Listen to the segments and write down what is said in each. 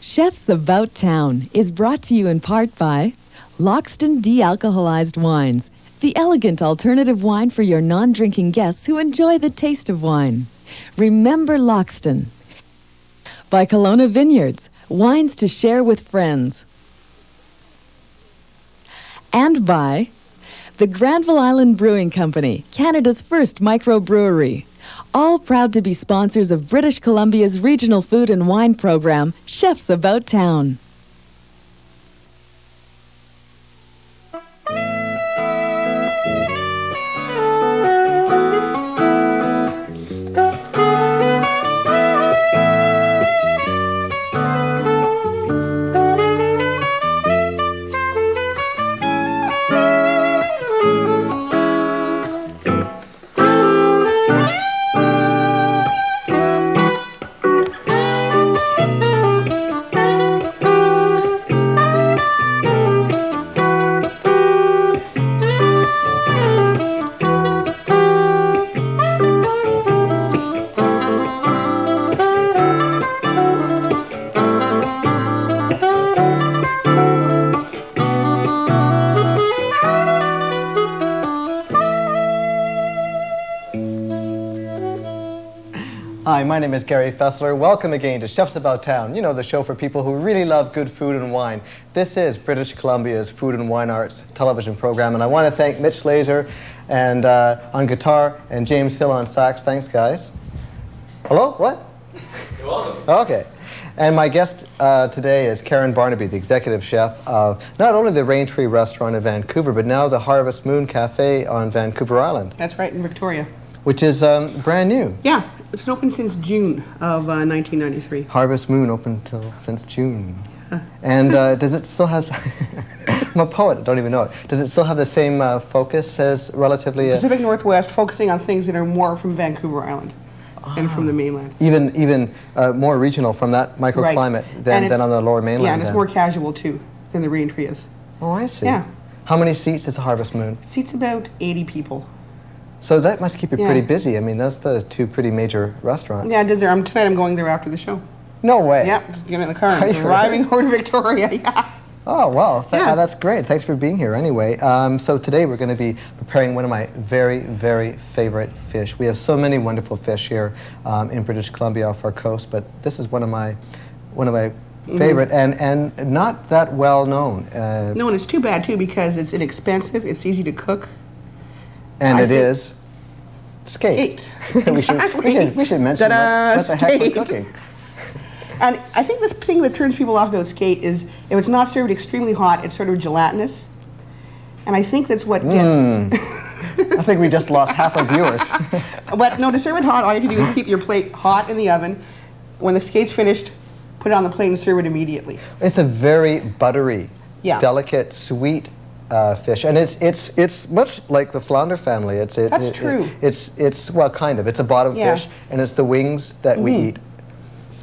Chefs About Town is brought to you in part by Loxton De-Alcoholized Wines, the elegant alternative wine for your non-drinking guests who enjoy the taste of wine. Remember Loxton. By Kelowna Vineyards, wines to share with friends. And by the Granville Island Brewing Company, Canada's first microbrewery. All proud to be sponsors of British Columbia's regional food and wine program, Chefs About Town. Hi, my name is Gary Faessler. Welcome again to Chefs About Town. You know, the show for people who really love good food and wine. This is British Columbia's Food and Wine Arts television program, and I want to thank Mitch Laser and on guitar and James Hill on sax. Thanks, guys. Hello? What? You're welcome. Okay. And my guest today is Karen Barnaby, the executive chef of not only the Raintree Restaurant in Vancouver, but now the Harvest Moon Cafe on Vancouver Island. That's right, in Victoria. Which is brand new. Yeah, it's been open since June of 1993. Harvest Moon open since June. Yeah. And does it still have, I'm a poet, I don't even know it. Does it still have the same focus as relatively? Pacific Northwest, focusing on things that are more from Vancouver Island than from the mainland. Even more regional from that microclimate than on the lower mainland. Yeah, and it's more casual too than the Raintree is. Oh, I see. Yeah. How many seats is the Harvest Moon? It seats about 80 people. So that must keep you pretty busy. I mean, that's the two pretty major restaurants. Yeah, it does there. Tonight I'm going there after the show. No way. Yeah, just get in the car. I'm driving over to Victoria, yeah. Oh, well, that's great. Thanks for being here anyway. So today we're going to be preparing one of my very, very favorite fish. We have so many wonderful fish here in British Columbia off our coast, but this is one of my favorite and not that well known. No, and it's too bad too because it's inexpensive, it's easy to cook. And it is skate. Exactly. we should mention what the heck we're cooking. And I think the thing that turns people off about skate is if it's not served extremely hot, it's sort of gelatinous. And I think that's what gets... I think we just lost half our viewers. But no, to serve it hot, all you have to do is keep your plate hot in the oven. When the skate's finished, put it on the plate and serve it immediately. It's a very buttery, delicate, sweet fish, and it's much like the flounder family. That's true. It's well, kind of. It's a bottom fish, and it's the wings that we eat.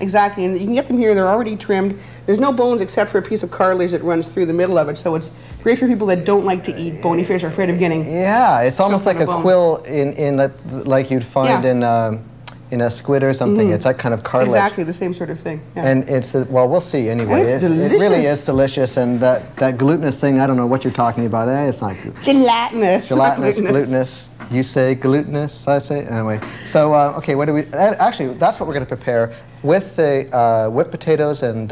Exactly, and you can get them here. They're already trimmed. There's no bones except for a piece of cartilage that runs through the middle of it. So it's great for people that don't like to eat bony fish or afraid of getting. Yeah, it's almost like a quill like you'd find in a squid or something. It's that kind of cartilage. Exactly, the same sort of thing. Yeah. And it's, well, we'll see anyway. And it's delicious. It really is delicious, and that glutinous thing, I don't know what you're talking about. It's not gelatinous. Glutinous. You say glutinous, I say, anyway. So, okay, what do we, actually, that's what we're going to prepare with the whipped potatoes and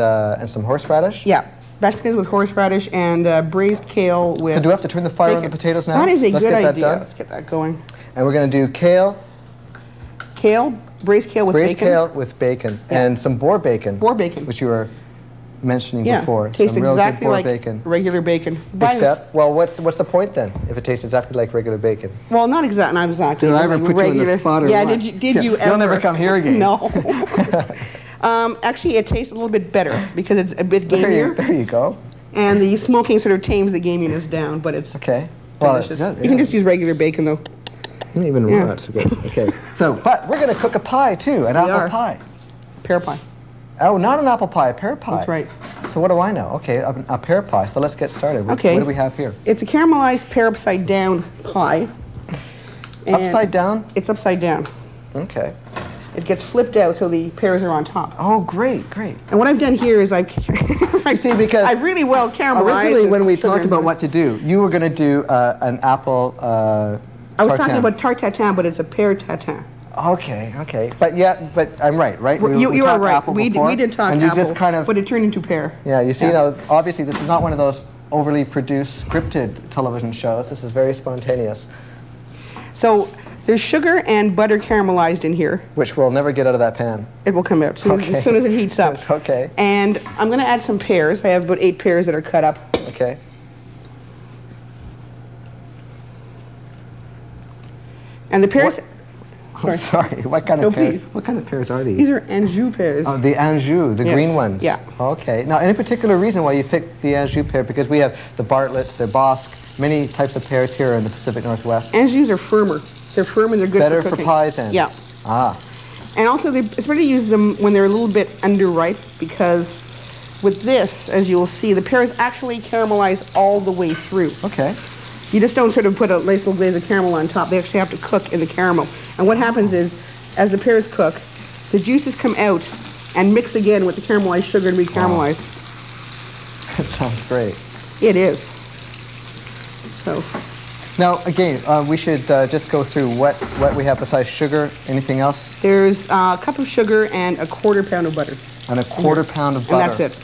some horseradish. Yeah. Mashed potatoes with horseradish and braised kale with... So do we have to turn the fire on the potatoes now? That is a good idea. That done. Let's get that going. And we're going to do kale, braised kale with bacon. Braised kale with bacon and some boar bacon. Boar bacon. Which you were mentioning before. Tastes some real exactly good boar like bacon. regular bacon. Except, well, what's the point then if it tastes exactly like regular bacon? Well, not exactly. Did I ever put you in the spot or Yeah, what? did you ever? You'll never come here again. No. Actually, it tastes a little bit better because it's a bit gamier. There you go. And the smoking sort of tames the gaminess down, but it's delicious. You can just use regular bacon though. Not even raw. It's good. Okay. So, but we're going to cook a pie too, an apple pie. Pear pie. Oh, not an apple pie, a pear pie. That's right. So what do I know? Okay, a pear pie. So let's get started. Okay. What do we have here? It's a caramelized pear upside down pie. Upside down? It's upside down. Okay. it gets flipped out so the pears are on top. Oh, great, great. And what I've done here is I've See, because I've really well caramelized. Originally, when we sugar talked and about butter. what to do, you were going to do an apple I was talking about tarte tatin, but it's a pear tatin. Okay, okay. But I'm right? You are talked right. apple We before, did talk and apple, you just kind of, but it turned into pear. Yeah, you see, now, obviously, this is not one of those overly produced, scripted television shows. This is very spontaneous. So there's sugar and butter caramelized in here. Which will never get out of that pan. It will come out as soon as it heats up. Okay. And I'm going to add some pears. I have about 8 pears that are cut up. Okay. And the pears... Sorry, what kind of pears? Please. What kind of pears are these? These are Anjou pears. Oh, the Anjou, the Yes. green ones. Yeah. Okay. Now, any particular reason why you picked the Anjou pear? Because we have the Bartletts, the Bosque, many types of pears here in the Pacific Northwest. Anjous are firmer. They're firm and they're good Better for for cooking. pies, then. Yeah. Ah. And also, it's better to use them when they're a little bit underripe, because with this, as you will see, the pears actually caramelize all the way through. Okay. You just don't sort of put a nice little glaze of caramel on top. They actually have to cook in the caramel. And what happens is, as the pears cook, the juices come out and mix again with the caramelized sugar and re-caramelize. That sounds great. It is. So, Now, again, we should just go through what we have besides sugar. Anything else? there's a cup of sugar and a 1/4 pound of butter. And a 1/4 pound of And butter. that's it.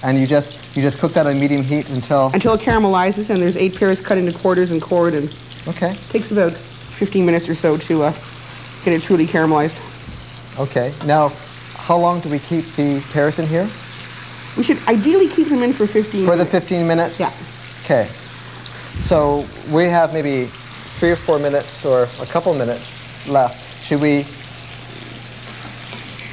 And you just cook that on medium heat until... Until it caramelizes, and there's 8 pears cut into quarters and cored, and Okay. it takes about 15 minutes or so to get it truly caramelized. Okay. Now, how long do we keep the pears in here? We should ideally keep them in for 15 For the minutes. 15 minutes? Yeah. Okay. So we have maybe 3 or 4 minutes or a couple minutes left. Should we...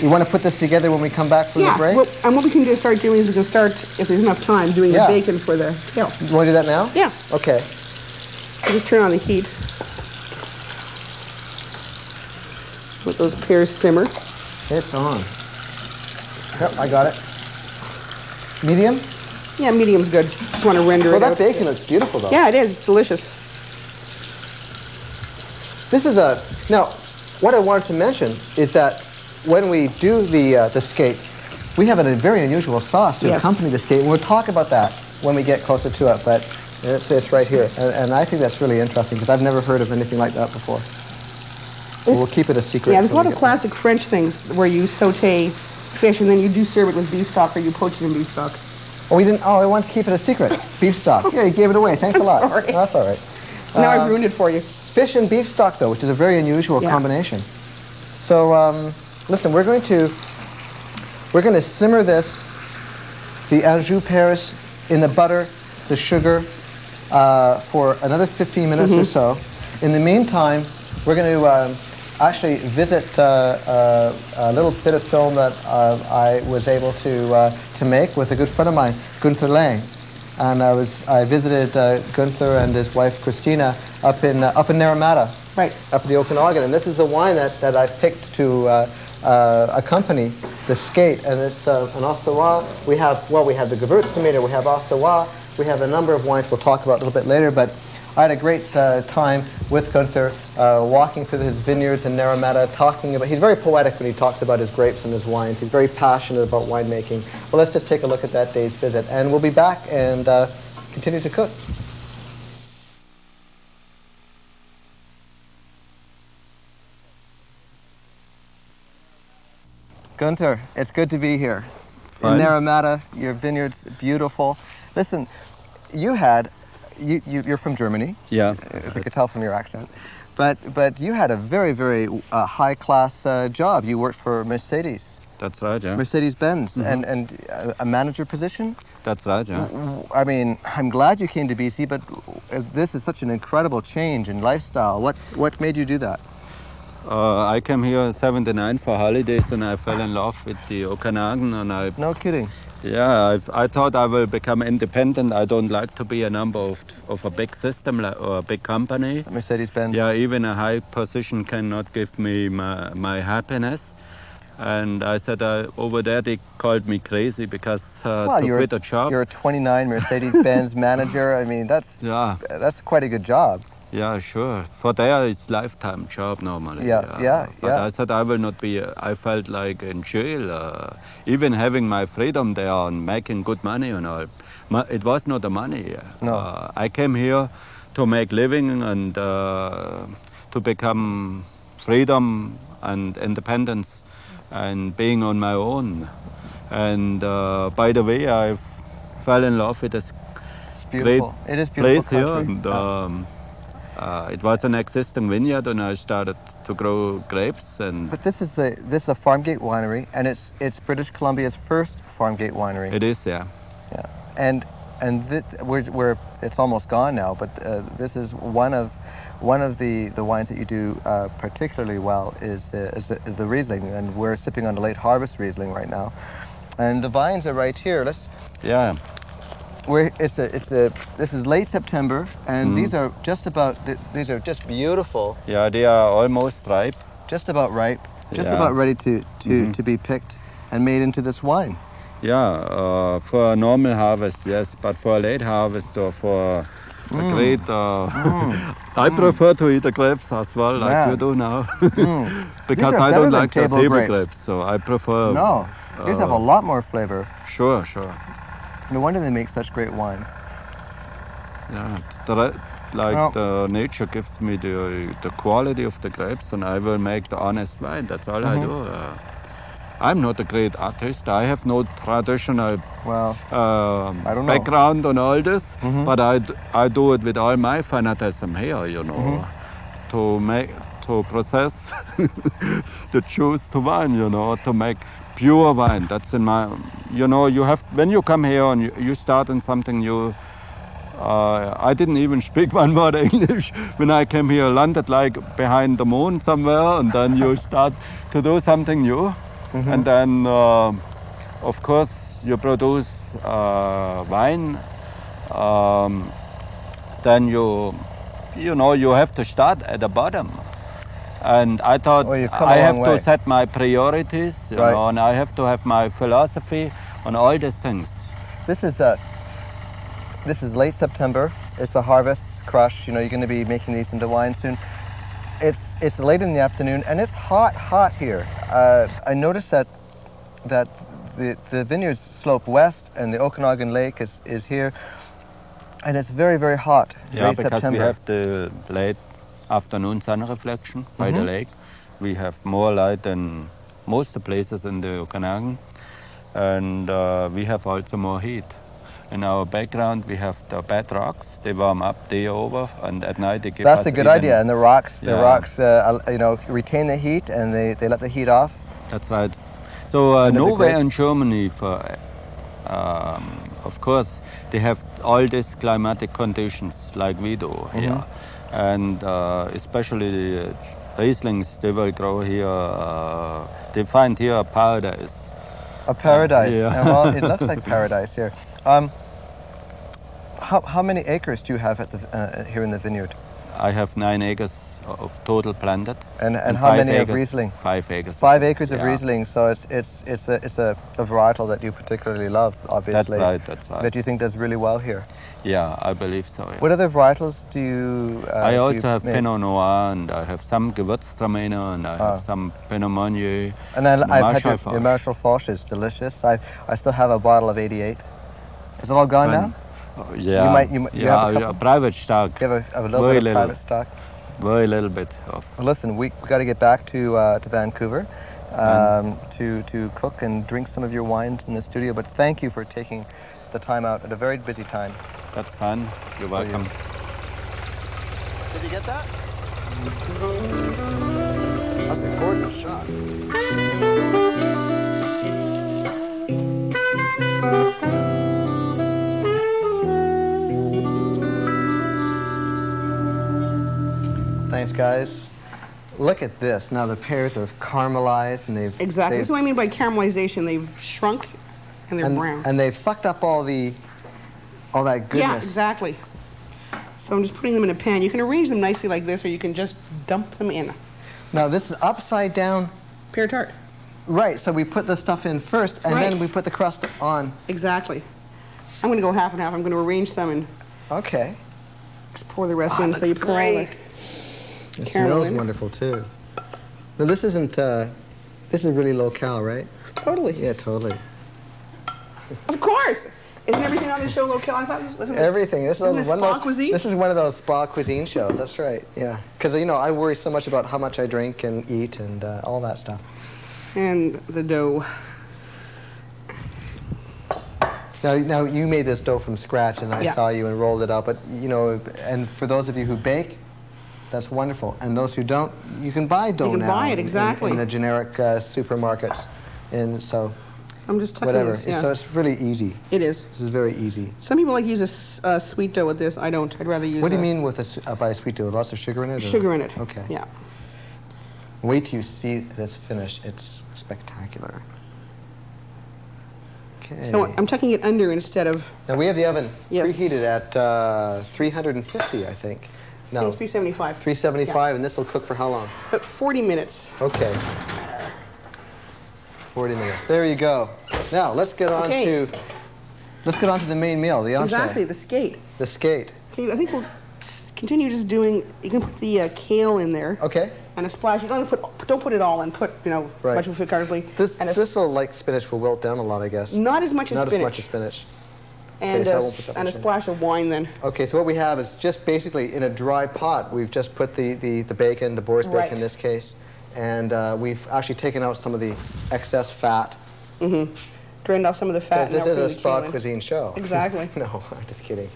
You want to put this together when we come back from the break? Well, and what we can start doing is we can start, if there's enough time, doing Yeah. the bacon for the kale. You want to do that now? Yeah. Okay. So just turn on the heat. Let those pears simmer. It's on. Yep, I got it. Medium? Yeah, medium's good. Just want to render Well, it that out. bacon looks beautiful, though. Yeah, it is. It's delicious. This is a... Now, what I wanted to mention is that when we do the skate, we have a very unusual sauce to Yes. accompany the skate. We'll talk about that when we get closer to it, but it's right here. And I think that's really interesting because I've never heard of anything like that before. We'll keep it a secret. Yeah, there's a till lot we of get classic French things where you saute fish and then you do serve it with beef stock or you poach it in beef stock. there. Oh, we didn't... Oh, I wanted to keep it a secret. Beef stock. Yeah, you gave it away. Thanks a lot. Sorry. That's all right. Now I've ruined it for you. Fish and beef stock, though, which is a very unusual Yeah. combination. So, listen, we're going to simmer this, the Anjou pears, in the butter, the sugar, for another 15 minutes or so. In the meantime, we're going to actually visit a little bit of film that I was able to make with a good friend of mine, Guenther Lang. And I visited Guenther and his wife Christina up in Naramata, Right. up at the Okanagan, and this is the wine that I picked to accompany the skate, and it's an Ossawa. We have the Gewürztraminer, we have Ossawa, we have a number of wines we'll talk about a little bit later, but I had a great time with Guenther, walking through his vineyards in Naramata, talking about... He's very poetic when he talks about his grapes and his wines. He's very passionate about winemaking. Well, let's just take a look at that day's visit, and we'll be back and continue to cook. Guenther, it's good to be here. Fine. In Naramata, your vineyard's beautiful. Listen, you're from Germany, Yeah. as I could tell from your accent, but you had a very, very high-class job. You worked for Mercedes, That's right, yeah. Mercedes-Benz, and a manager position. That's right, yeah. I mean, I'm glad you came to BC, but this is such an incredible change in lifestyle. What made you do that? I came here in '79 for holidays and I fell in love with the Okanagan and No kidding. I thought I will become independent. I don't like to be a number of a big system or a big company. Mercedes-Benz. Yeah, even a high position cannot give me my happiness. And I said over there they called me crazy because to quit a job. You're a 29 Mercedes-Benz manager. I mean, that's quite a good job. Yeah, sure. For there, it's lifetime job normally. Yeah. But I said I will not be. I felt like in jail. Even having my freedom there and making good money and all. It was not the money. No. I came here to make living and to become freedom and independence and being on my own. And by the way, I fell in love with this great It is beautiful place here. country. And, it was an existing vineyard, and I started to grow grapes. And But this is a farm gate winery, and it's British Columbia's first farm gate winery. it is, yeah. Yeah, and we're it's almost gone now, but this is one of the wines that you do particularly well is the Riesling, and we're sipping on the late harvest Riesling right now, and the vines are right here. Yeah, This is late September, and these are just beautiful, yeah, they are almost ripe. just about ripe, just Yeah. about ready to be picked and made into this wine. Yeah, for a normal harvest, yes, but for a late harvest or for a great... I prefer to eat the grapes as well, like Yeah. you do now. Because These are I better don't than like the table table grapes. grapes, so I prefer... No, these have a lot more flavor. Sure. No wonder they make such great wine. Yeah, Well- the nature gives me the quality of the grapes, and I will make the honest wine. That's all I do. I'm not a great artist. I have no traditional Well, I don't know. background on all this, but I do it with all my fanatism here, you know, to process the juice to wine, you know, to make pure wine. That's in my, you know, you have, when you come here and you start in something new. I didn't even speak one word English when I came here. Landed like behind the moon somewhere, and then you start to do something new, and then of course you produce wine. Then you know you have to start at the bottom. And I thought Oh, you've come a I long have way. to set my priorities, you Right. know, and I have to have my philosophy on all these things. This is late September. It's a harvest crush. You know, you're going to be making these into wine soon. It's late in the afternoon, and it's hot here. I noticed that the vineyards slope west, and the Okanagan Lake is here, and it's very, very hot. Yeah, late because September. we have the late afternoon sun reflection by the lake. We have more light than most of the places in the Okanagan, and we have also more heat. In our background, we have the bed rocks. They warm up day over, and at night they give us That's a good even- idea. And the rocks, Yeah. you know, retain the heat, and they let the heat off. That's right. So And the nowhere in grapes. Germany, of course, they have all these climatic conditions like we do here, and especially the Rieslings, they will grow here. They find here a paradise. A paradise. Yeah. And, well, it looks like paradise here. How many acres do you have at here in the vineyard? I have 9 acres of total planted. And how 5 many of acres, Riesling? 5 acres. 5 acres of Yeah. Riesling. So it's a varietal that you particularly love, obviously. That's right. That you think does really well here. Yeah, I believe so. Yeah. What other varietals do you? I do you also have make? Pinot Noir, and I have some Gewürztraminer, and I have some Pinot Meunier. And I've had Marshall your Marshall Foch is delicious. I still have a bottle of 88. Is it all gone now? Yeah, you yeah, have a couple- private stock. You have a little Very bit of little. private stock. Very little bit of. Well, listen, we got to get back to Vancouver to cook and drink some of your wines in the studio. But thank you for taking the time out at a very busy time. That's fun. You're welcome. Did you get that? That's a gorgeous shot. Thanks, guys. Look at this. Now the pears are caramelized, and they've Exactly. they've- That's what I mean by caramelization. They've shrunk and they're brown. and they've sucked up all that goodness. Yeah, exactly. So I'm just putting them in a pan. You can arrange them nicely like this, or you can just dump them in. Now this is upside down. Pear tart. Right, so we put the stuff in first, and Right. then we put the crust on. Exactly. I'm going to go half and half. I'm going to arrange some and Okay. Just pour the rest in, so you pour all great. the It caramel smells in. wonderful too. Now this isn't, this is really low cal, right? Totally. Yeah, totally. Of course. Isn't everything on the show low-cal? I thought wasn't this, Everything. This isn't is this one spa of those, cuisine? This is one of those spa cuisine shows. That's right. Yeah. Because you know I worry so much about how much I drink and eat and all that stuff. And the dough. Now you made this dough from scratch, and I Yeah. saw you and rolled it out. But you know, and for those of you who bake, that's wonderful. And those who don't, you can buy dough now. You can buy it, exactly. in the generic supermarkets, and so I'm just tucking whatever. this. Yeah. So it's really easy. It is. This is very easy. Some people like to use a sweet dough with this. I don't. I'd rather use What do you mean with by a sweet dough? Lots of sugar in it? or- sugar in it. Okay. Yeah. Wait till you see this finish. It's spectacular. Okay. So I'm tucking it under instead of, Now we have the oven Yes. preheated at 350, I think. I No, think it's 375. 375, and this will cook for how long? About 40 minutes. Okay. 40 minutes. There you go. Now let's get on Okay. to the main meal, the entree. Exactly, the skate. The skate. Okay, I think we'll continue just doing, you can put the kale in there. Okay. And a splash. You don't put it all in. Put, you know, Right. much of it comfortably. This will, like spinach, will wilt down a lot, I guess. Not as much as Not spinach. as much as spinach. And, Okay, so I won't put that and a much in. splash of wine then. Okay, so what we have is just basically in a dry pot, we've just put the bacon, the boar's bacon Right. in this case, and we've actually taken out some of the excess fat. Drained off some of the fat. and This now is we're a putting the spa kale in. cuisine show. Exactly. No, I'm just kidding.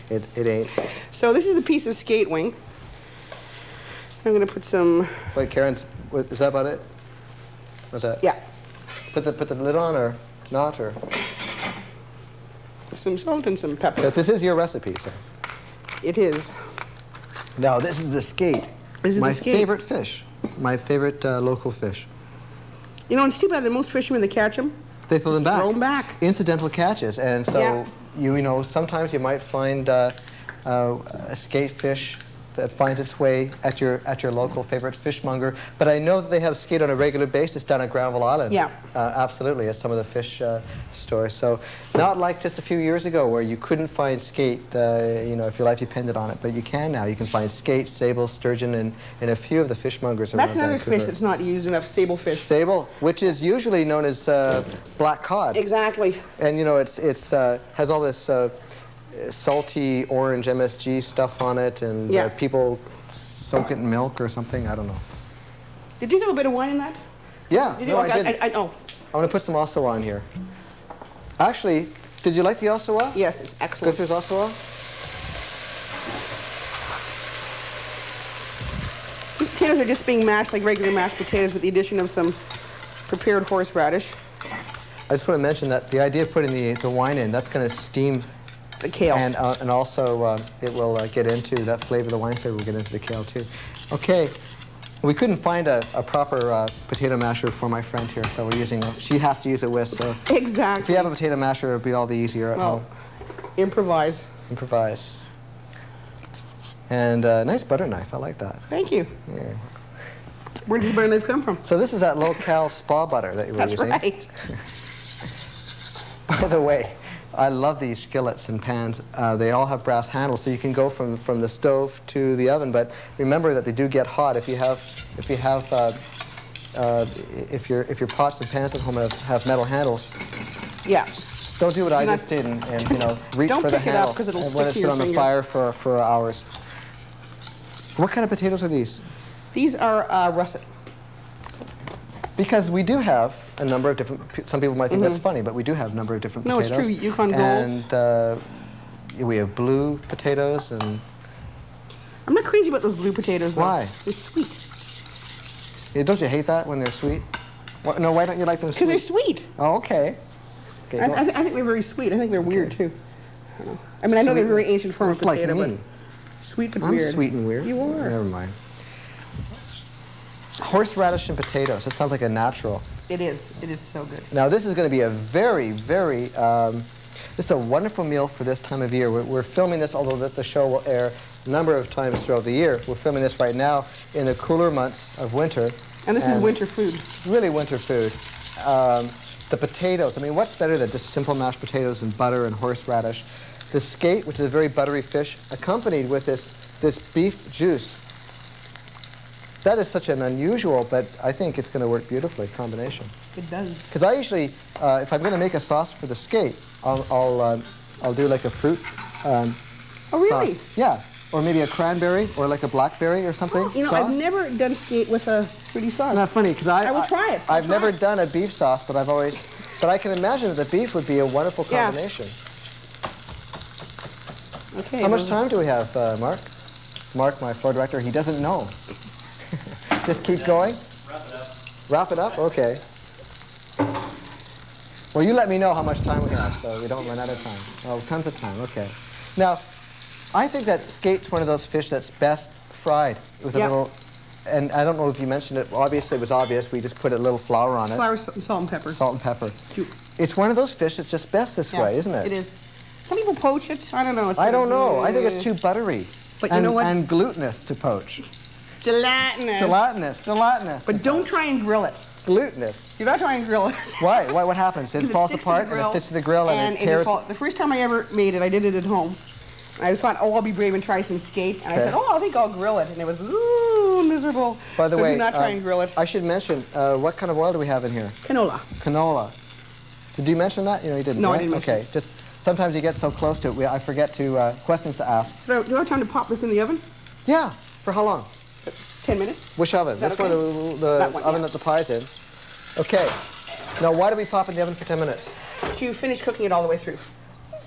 It ain't. So this is the piece of skate wing. I'm going to put some, Wait, Karen, is that about it? What's that? yeah, Put the lid on or not, or? some salt and some pepper. Because this is your recipe, so. It is. Now, this is the skate. This is my the skate. favorite fish. My favorite local fish. You know, it's too bad that most fishermen that catch them, They throw them back. throw 'em back. Incidental catches, and so Yeah. you know sometimes you might find a skate fish that finds its way at your local favorite fishmonger. But I know that they have skate on a regular basis down at Granville Island. Yeah. Absolutely, at some of the fish stores. So not like just a few years ago where you couldn't find skate, you know, if your life depended on it. But you can now. You can find skate, sable, sturgeon, and a few of the fishmongers around That's another Vancouver. fish that's not used enough, sable fish. Sable, which is usually known as black cod. Exactly. And you know, it's has all this salty orange MSG stuff on it, and Yeah. people soak it in milk or something. I don't know. Did you have a bit of wine in that? Yeah, Did no, you? I did. I oh, I'm going to put some Ossawa on here. Actually, did you like the Ossawa? yes, it's excellent. Guenther's Ossawa? These potatoes are just being mashed like regular mashed potatoes with the addition of some prepared horseradish, I just want to mention that the idea of putting the wine in, that's going to steam, the kale. and also it will get into that flavor, the wine flavor will get into the kale too. Okay, we couldn't find a proper potato masher for my friend here, so we're using, she has to use a whisk, so if Exactly. you have a potato masher, it'll be all the easier at Well, home. improvise. Improvise. And nice butter knife, I like that. Thank you. Yeah. Where does butter knife come from? So this is that low-cal spa butter that you were That's using. right. By the way, I love these skillets and pans. They all have brass handles, so you can go from the stove to the oven. But remember that they do get hot if your pots and pans at home have metal handles. Yeah. Don't do what I Not- just did and you know reach Don't for the pick it handle up 'cause it'll and stick let it to sit your on the finger. fire for hours. What kind of potatoes are these? These are russet. Because we do have a number of different. Some people might think that's funny, but we do have a number of different No, it's potatoes. true. Yukon Golds. And we have blue potatoes and. I'm not crazy about those blue potatoes, though. Why? They're sweet. Yeah, don't you hate that when they're sweet? No, why don't you like them sweet? Because they're sweet. Oh, okay. Okay, I go- think they're very sweet. I think they're weird, too. I mean, I know they're a very ancient form of That's like potato, me. but sweet but I'm weird. sweet and weird. You are. Never mind. Horseradish and potatoes. That sounds like a natural. It is. It is so good. Now this is going to be a very, very, this is a wonderful meal for this time of year. We're filming this, although the show will air a number of times throughout the year. We're filming this right now in the cooler months of winter. And this is winter food. Really winter food. The potatoes, I mean, what's better than just simple mashed potatoes and butter and horseradish? the skate, which is a very buttery fish, accompanied with this beef juice. That is such an unusual, but I think it's going to work beautifully, combination. It does. Because I usually, if I'm going to make a sauce for the skate, I'll do like a fruit Oh, really? sauce. Yeah, or maybe a cranberry or like a blackberry or something. Oh, you know, sauce. I've never done skate with a fruity sauce. Not funny, because I will try it. I've never done a beef sauce, but but I can imagine that the beef would be a wonderful combination. Okay. How much time do we have, Mark? Mark, my floor director, he doesn't know. Just keep going? Wrap it up. Wrap it up? Okay. Well, you let me know how much time we have, so we don't run out of time. Oh, tons of time, okay. Now, I think that skate's one of those fish that's best fried with a little, and I don't know if you mentioned it, obviously it was obvious, we just put a little flour on it. Flour, salt, and pepper. Salt and pepper. It's one of those fish that's just best this way, isn't it? It is. Some people poach it. I don't know. I don't know. I think it's too buttery. But you know what? And glutinous to poach. Gelatinous. Gelatinous. But don't try and grill it. Glutinous. Do not try and grill it. Why? What happens? It falls apart and it sticks to the grill and it tears. The first time I ever made it, I did it at home. I thought, oh, I'll be brave and try some skate. And I said, oh, I think I'll grill it. And it was, ooh, miserable. By the way, do not try and grill it. I should mention, what kind of oil do we have in here? Canola. Canola. Did you mention that? You didn't, No, right? I didn't mention it. Just sometimes you get so close to it, I forget to, questions to ask. So do I have time to pop this in the oven? Yeah. For how long? 10 minutes. Which oven? This one, the oven that the pie's in. Okay. Now, why do we pop in the oven for 10 minutes? To finish cooking it all the way through.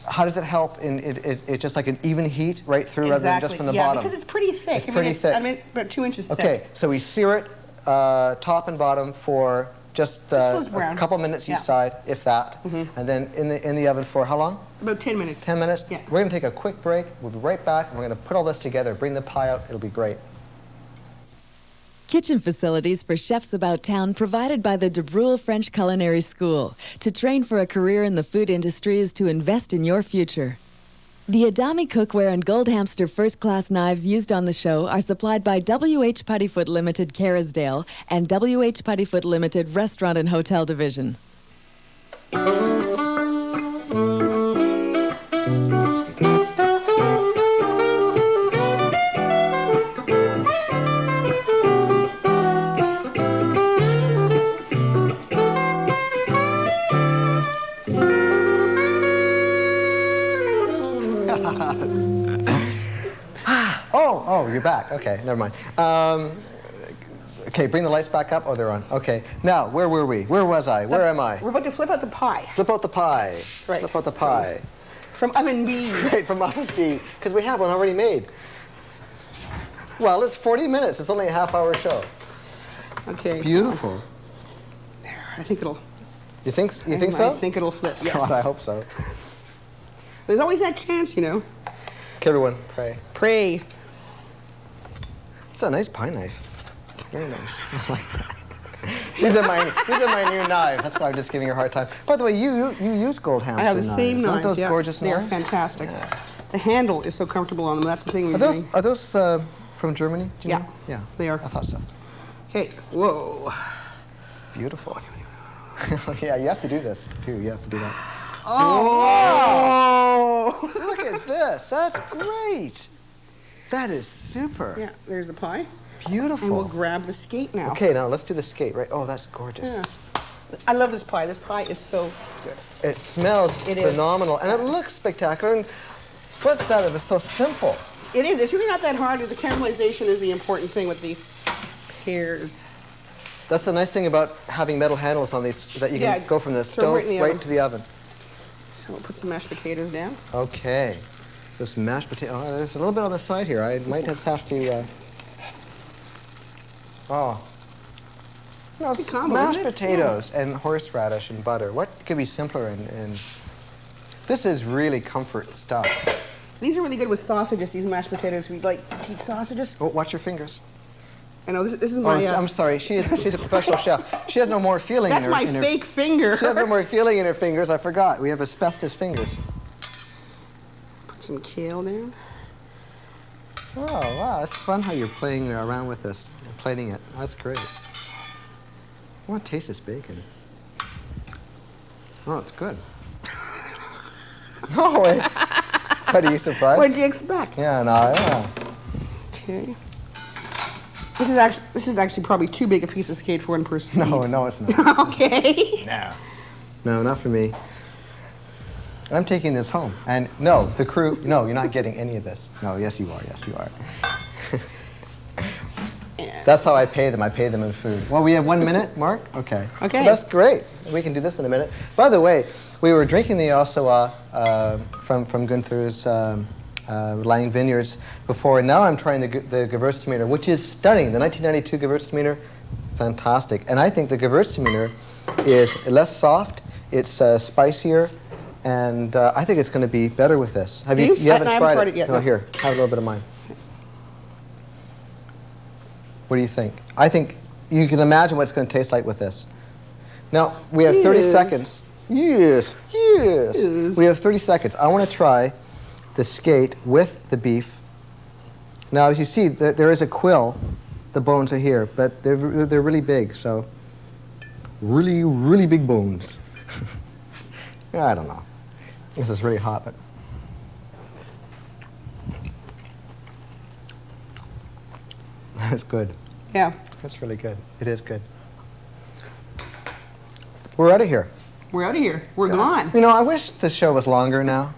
How does it help in it just like an even heat right through rather than just from the bottom? Yeah, because it's pretty thick. It's pretty thick. I mean, about 2 inches thick. Okay, so we sear it top and bottom for just a couple minutes each side, if that. And then in the oven for how long? About 10 minutes. 10 minutes? Yeah. We're going to take a quick break. We'll be right back, and we're going to put all this together, bring the pie out. It'll be great. Kitchen facilities for chefs about town provided by the De Bruyne French Culinary School. To train for a career in the food industry is to invest in your future. The Adami cookware and Gold Hamster first-class knives used on the show are supplied by W.H. Puttyfoot Limited, Kerrisdale, and W.H. Puttyfoot Limited Restaurant and Hotel Division. Oh, you're back. Okay, never mind. Okay, bring the lights back up. Oh, they're on. Okay. Now, where were we? Where was I? Where am I? We're about to flip out the pie. Flip out the pie. That's right. Flip out the pie. From oven B. Right, from oven B. Because we have one already made. Well, it's 40 minutes. It's only a half-hour show. Okay. Beautiful. There, I think it'll... You think so? I think it'll flip, yes. God, I hope so. There's always that chance, you know. Okay, everyone, pray. Pray. It's a nice pie knife. Very nice. I like that. These are my new knives. That's why I'm just giving you a hard time. By the way, you use Gold Hamster I have the knives. same knives. Aren't those gorgeous They knives? are fantastic. Yeah. The handle is so comfortable on them. That's the thing. Are those from Germany? Do you know? Yeah, they are. I thought so. Okay. Whoa. Beautiful. Yeah, you have to do this too. You have to do that. Oh! Whoa. Look at this. That's great. That is super. Yeah, there's the pie. Beautiful. And we'll grab the skate now. Okay, now let's do the skate, right? Oh, that's gorgeous. Yeah. I love this pie. This pie is so good. It smells phenomenal, and it looks spectacular. And what's that? It's so simple. It is. It's really not that hard. The caramelization is the important thing with the pears. That's the nice thing about having metal handles on these, that you can go from the stove right into the oven. So we'll put some mashed potatoes down. Okay. This mashed potato. Oh, there's a little bit on the side here. I might just have to. Oh. No, it's combo, mashed potatoes and horseradish and butter. What could be simpler? And this is really comfort stuff. These are really good with sausages. These mashed potatoes. We like to eat sausages. Oh, watch your fingers. I know this is my. I'm sorry. She's a professional chef. She has no more feeling. That's in her, my fake finger. She has no more feeling in her fingers. I forgot. We have asbestos fingers. Put some kale down. Oh wow, it's fun how you're playing around with this, and plating it. That's great. I want to taste this bacon. Oh, it's good. No, What, are you surprised? What did you expect? Yeah, no, yeah. Okay. This is actually probably too big a piece of skate for one person. No, it's not. Okay. No, not for me. I'm taking this home. And no, the crew, no, you're not getting any of this. No, yes you are, yes you are. That's how I pay them. I pay them in food. Well, we have 1 minute, Mark? Okay. Okay. Well, that's great. We can do this in a minute. By the way, we were drinking the Ossawa from Guenther's Lang Vineyards before, and now I'm trying the Gewürztraminer, which is stunning. The 1992 Gewürztraminer, fantastic. And I think the Gewürztraminer is less soft, it's spicier, and I think it's going to be better with this. Have you? You haven't tried it yet. No, here, have a little bit of mine. What do you think? I think you can imagine what it's going to taste like with this. Now, we have 30 seconds. Yes. We have 30 seconds. I want to try the skate with the beef. Now, as you see, there is a quill. The bones are here, but they're really big, so really, really big bones. I don't know. This is really hot, but that's good. Yeah. That's really good. It is good. We're out of here. We're out of here. We're gone. You know, I wish the show was longer now,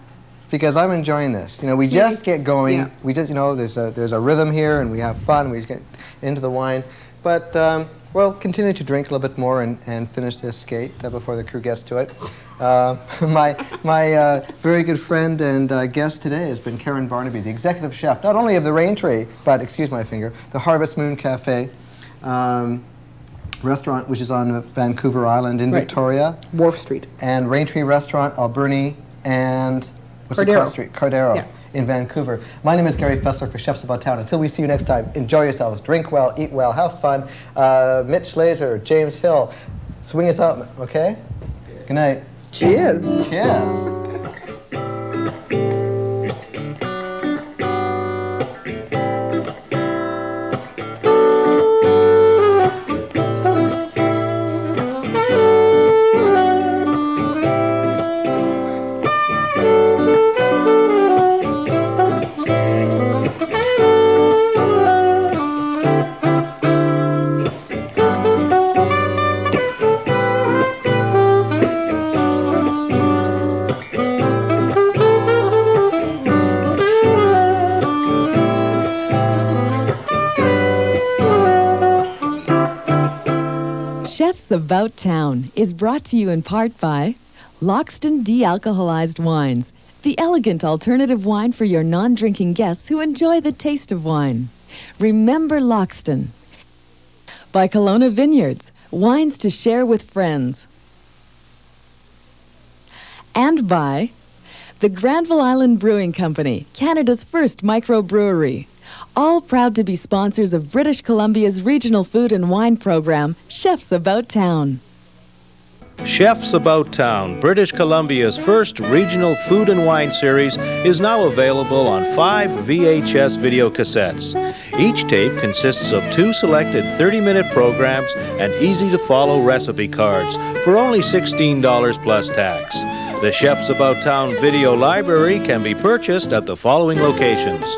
because I'm enjoying this. You know, we just get going. Yeah. We just, you know, there's a rhythm here, and we have fun. We just get into the wine. But we'll continue to drink a little bit more and finish this skate before the crew gets to it. My very good friend and guest today has been Karen Barnaby, the executive chef, not only of the Raintree, but, excuse my finger, the Harvest Moon Cafe restaurant, which is on Vancouver Island in Victoria. Wharf Street. And Raintree Restaurant, Alberni, and what's the cross street? Cardero in Vancouver. My name is Gary Faessler for Chefs About Town. Until we see you next time, enjoy yourselves, drink well, eat well, have fun. Mitch Laser, James Hill, swing us out, okay? Good night. Cheers. Cheers. Chefs About Town is brought to you in part by Loxton De-Alcoholized Wines, the elegant alternative wine for your non-drinking guests who enjoy the taste of wine. Remember Loxton. By Kelowna Vineyards, wines to share with friends. And by the Granville Island Brewing Company, Canada's first microbrewery. All proud to be sponsors of British Columbia's regional food and wine program, Chefs About Town. Chefs About Town, British Columbia's first regional food and wine series, is now available on 5 VHS video cassettes. Each tape consists of 2 selected 30-minute programs and easy-to-follow recipe cards for only $16 plus tax. The Chefs About Town video library can be purchased at the following locations: